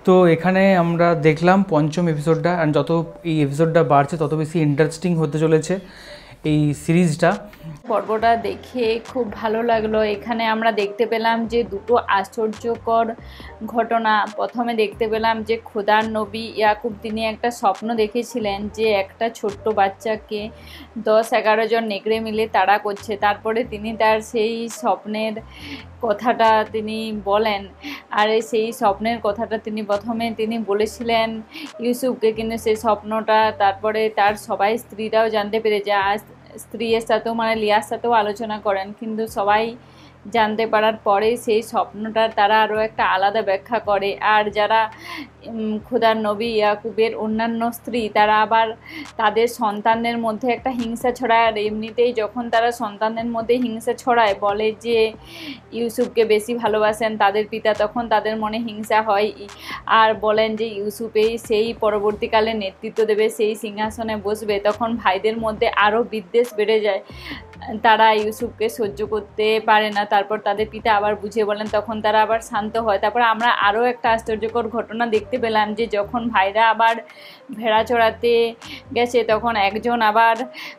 তো এখানে আমরা দেখলাম পঞ্চম এপিসোডটা, অ্যান্ড যত এই এপিসোডটা বাড়ছে তত বেশি ইন্টারেস্টিং হতে চলেছে এই সিরিজটা। পর্বটা দেখে খুব ভালো লাগলো। এখানে আমরা দেখতে পেলাম যে দুটো আশ্চর্যকর ঘটনা। প্রথমে দেখতে পেলাম যে খোদার নবী ইয়াকুব তিনি একটা স্বপ্ন দেখেছিলেন যে একটা ছোট্ট বাচ্চাকে 10-11 জন নেকড়ে মিলে তাড়া করছে। তারপরে তিনি তার সেই স্বপ্নের কথাটা তিনি বলেন, আর সেই স্বপ্নের কথাটা তিনি প্রথমে তিনি বলেছিলেন ইউসুফকে, কিন্তু সেই স্বপ্নটা তারপরে তার সবাই স্ত্রীরাও জানতে পেরে যায়। স্ত্রীর সাথেও মানে লিয়ার সাথেও আলোচনা করেন, কিন্তু সবাই জানতে পারার পরে সেই স্বপ্নটার তারা আরও একটা আলাদা ব্যাখ্যা করে। আর যারা খোদার নবী ইয়াকুবের অন্যান্য স্ত্রী তারা আবার তাদের সন্তানদের মধ্যে একটা হিংসা ছড়ায়। আর এমনিতেই যখন তারা সন্তানদের মধ্যে হিংসা ছড়ায়, বলে যে ইউসুফকে বেশি ভালোবাসেন তাদের পিতা, তখন তাদের মনে হিংসা হয় আর বলেন যে ইউসুফেই সেই পরবর্তীকালে নেতৃত্ব দেবে, সেই সিংহাসনে বসবে। তখন ভাইদের মধ্যে আরও বিদ্বেষ বেড়ে যায়, তারা ইউসুফকে সহ্য করতে পারে না। তারপর তাদের পিতা আবার বুঝিয়ে বলেন, তখন তারা আবার শান্ত হয়। তারপর আমরা আরও একটা আশ্চর্যকর ঘটনা দেখতে পেলাম যে যখন ভাইরা আবার ভেড়া চড়াতে গেছে, তখন একজন আবার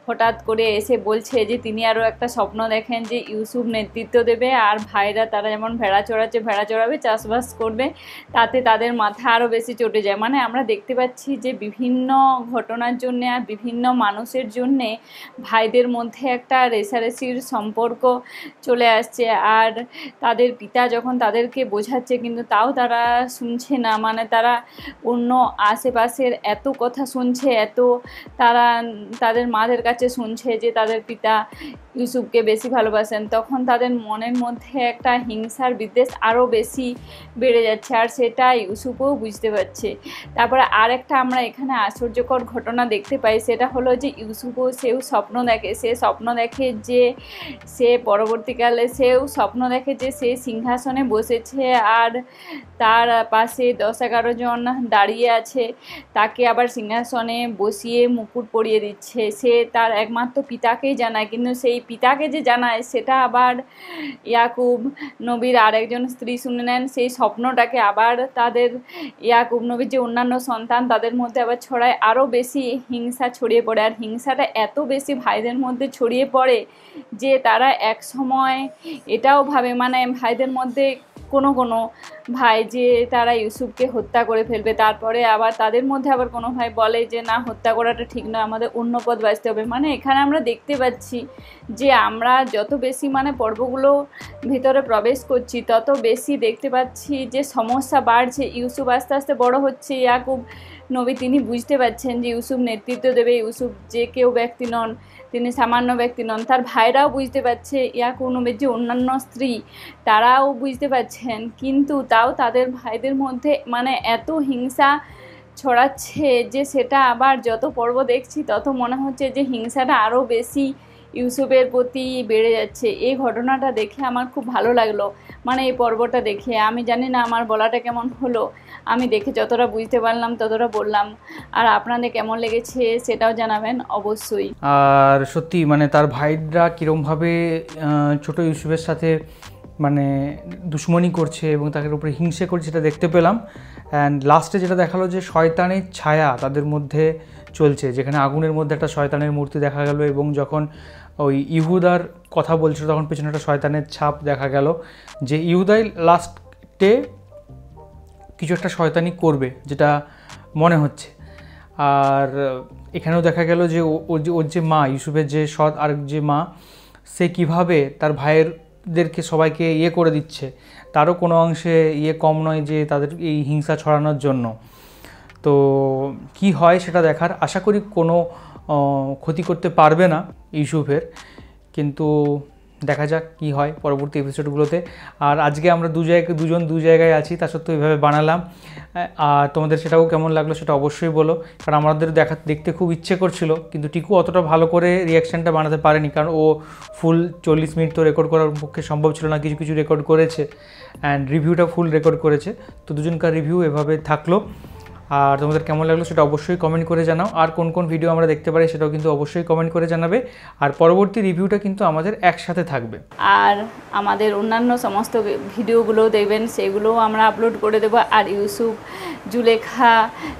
হঠাৎ করে এসে বলছে যে তিনি আরও একটা স্বপ্ন দেখেন যে ইউসুফ নেতৃত্ব দেবে, আর ভাইরা তারা যেমন ভেড়া চড়াচ্ছে, ভেড়া চড়াবে, চাষবাস করবে, তাতে তাদের মাথা আরও বেশি চটে যায়। মানে আমরা দেখতে পাচ্ছি যে বিভিন্ন ঘটনার জন্যে আর বিভিন্ন মানুষের জন্যে ভাইদের মধ্যে একটা রেষারেষির সম্পর্ক চলে আসছে। আর তাদের পিতা যখন তাদেরকে বোঝাচ্ছে, কিন্তু তাও তারা শুনছে না। মানে তারা অন্য আশেপাশের এত কথা শুনছে, এত তারা তাদের মাদের কাছে শুনছে যে তাদের পিতা ইউসুফকে বেশি ভালোবাসেন, তখন তাদের মনের মধ্যে একটা হিংসার বিদ্বেষ আরও বেশি বেড়ে যাচ্ছে, আর সেটা ইউসুফও বুঝতে পারছে। তারপরে আর একটা আমরা এখানে আশ্চর্যকর ঘটনা দেখতে পাই, সেটা হলো যে ইউসুফও সেও স্বপ্ন দেখে। সে স্বপ্ন দেখে যে সে পরবর্তীকালে স্বপ্ন দেখে যে সে সিংহাসনে বসেছে আর তার পাশে 10-11 জন দাঁড়িয়ে আছে, তাকে আবার সিংহাসনে বসিয়ে মুকুট পরিয়ে দিচ্ছে। সে তার একমাত্র পিতাকেই জানায়, কিন্তু সেই পিতাকে যে জানায় সেটা আবার ইয়াকুব নবীর আরেকজন স্ত্রী শুনে নেন। সেই স্বপ্নটাকে আবার তাদের ইয়াকুব নবীর যে অন্যান্য সন্তান তাদের মধ্যে আবার ছড়ায়, আরও বেশি হিংসা ছড়িয়ে পড়ে। আর হিংসাটা এত বেশি ভাইদের মধ্যে ছড়িয়ে পড়ে যে তারা এক সময় এটাও ভাবে, মানে ভাইদের মধ্যে কোনো কোনো ভাই যে তারা ইউসুফকে হত্যা করে ফেলবে। তারপরে আবার তাদের মধ্যে আবার কোনো ভাই বলে যে না, হত্যা করাটা ঠিক নয়, আমাদের অন্য পথ বাঁচতে হবে। মানে এখানে আমরা দেখতে পাচ্ছি যে আমরা যত বেশি মানে পর্বগুলো ভিতরে প্রবেশ করছি, তত বেশি দেখতে পাচ্ছি যে সমস্যা বাড়ছে। ইউসুফ আস্তে আস্তে বড় হচ্ছে, ইয়াকুব নবী তিনি বুঝতে পারছেন যে ইউসুফ নেতৃত্ব দেবে, ইউসুফ যে কেউ ব্যক্তি নন, তিনি সামান্য ব্যক্তি নন। তার ভাইরাও বুঝতে পারছে, ইয়াকুব নবীর যে অন্যান্য স্ত্রী তারাও বুঝতে পারছেন, কিন্তু তাও তাদের ভাইদের মধ্যে মানে এত হিংসা ছড়াচ্ছে যে সেটা আবার যত পর্ব দেখছি তত মনে হচ্ছে যে হিংসাটা আরও বেশি ইউসুফের প্রতি বেড়ে যাচ্ছে। এই ঘটনাটা দেখে আমার খুব ভালো লাগলো, মানে এই পর্বটা দেখে। আমি জানি না আমার বলাটা কেমন হলো, আমি দেখে যতটা বুঝতে পারলাম ততটা বললাম। আর আপনাদের কেমন লেগেছে সেটাও জানাবেন অবশ্যই। আর সত্যি মানে তার ভাইরা কীরমভাবে ছোট ইউসুফের সাথে মানে দুশ্মনী করছে এবং তাদের উপরে হিংসে করছে সেটা দেখতে পেলাম। অ্যান্ড লাস্টে যেটা দেখালো যে শয়তানের ছায়া তাদের মধ্যে চলছে, যেখানে আগুনের মধ্যে একটা শয়তানের মূর্তি দেখা গেল, এবং যখন ওই ইহুদার কথা বলছিল তখন পেছনে একটা শয়তানের ছাপ দেখা গেল, যে ইহুদাই লাস্টে কিছু একটা শয়তানি করবে যেটা মনে হচ্ছে। আর এখানেও দেখা গেল যে ওর যে মা, ইউসুফের যে সৎ আর যে মা, সে কিভাবে তার ভাইয়েরদেরকে সবাইকে করে দিচ্ছে, তারও কোনো অংশে কম নয় যে তাদের এই হিংসা ছড়ানোর জন্য। তো কি হয় সেটা দেখার, আশা করি কোনো ক্ষতি করতে পারবে না ইউসুফের, কিন্তু দেখা যাক কি হয় পরবর্তী এপিসোডগুলোতে। আর আজকে আমরা দুজন দু জায়গায় আছি, তা সত্ত্বেও এইভাবে বানালাম। আর তোমাদের সেটাও কেমন লাগলো সেটা অবশ্যই বলো, কারণ আমাদের দেখতে খুব ইচ্ছে করছিল, কিন্তু টিকু অতটা ভালো করে রিয়াকশানটা বানাতে পারেনি, কারণ ও ফুল 40 মিনিট তো রেকর্ড করার পক্ষে সম্ভব ছিল না, কিছু কিছু রেকর্ড করেছে অ্যান্ড রিভিউটা ফুল রেকর্ড করেছে। তো দুজনকার রিভিউ এভাবে থাকলো। আর তোমাদের কেমন লাগলো সেটা অবশ্যই কমেন্ট করে জানাও, আর কোন কোন ভিডিও আমরা দেখতে পারি সেটাও কিন্তু অবশ্যই কমেন্ট করে জানাবে। আর পরবর্তী রিভিউটা কিন্তু আমাদের একসাথে থাকবে। আর আমাদের অন্যান্য সমস্ত ভিডিওগুলোও দেখবেন, সেগুলোও আমরা আপলোড করে দেবো। আর ইউসুফ, জুলেখা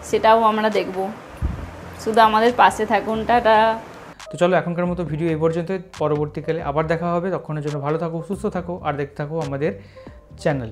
সেটাও আমরা দেখব। শুধু আমাদের পাশে থাকুন। টাটা। তো চলো এখনকার মতো ভিডিও এই পর্যন্ত, পরবর্তীকালে আবার দেখা হবে। তখনের জন্য ভালো থাকো, সুস্থ থাকো আর দেখতে থাকো আমাদের চ্যানেল।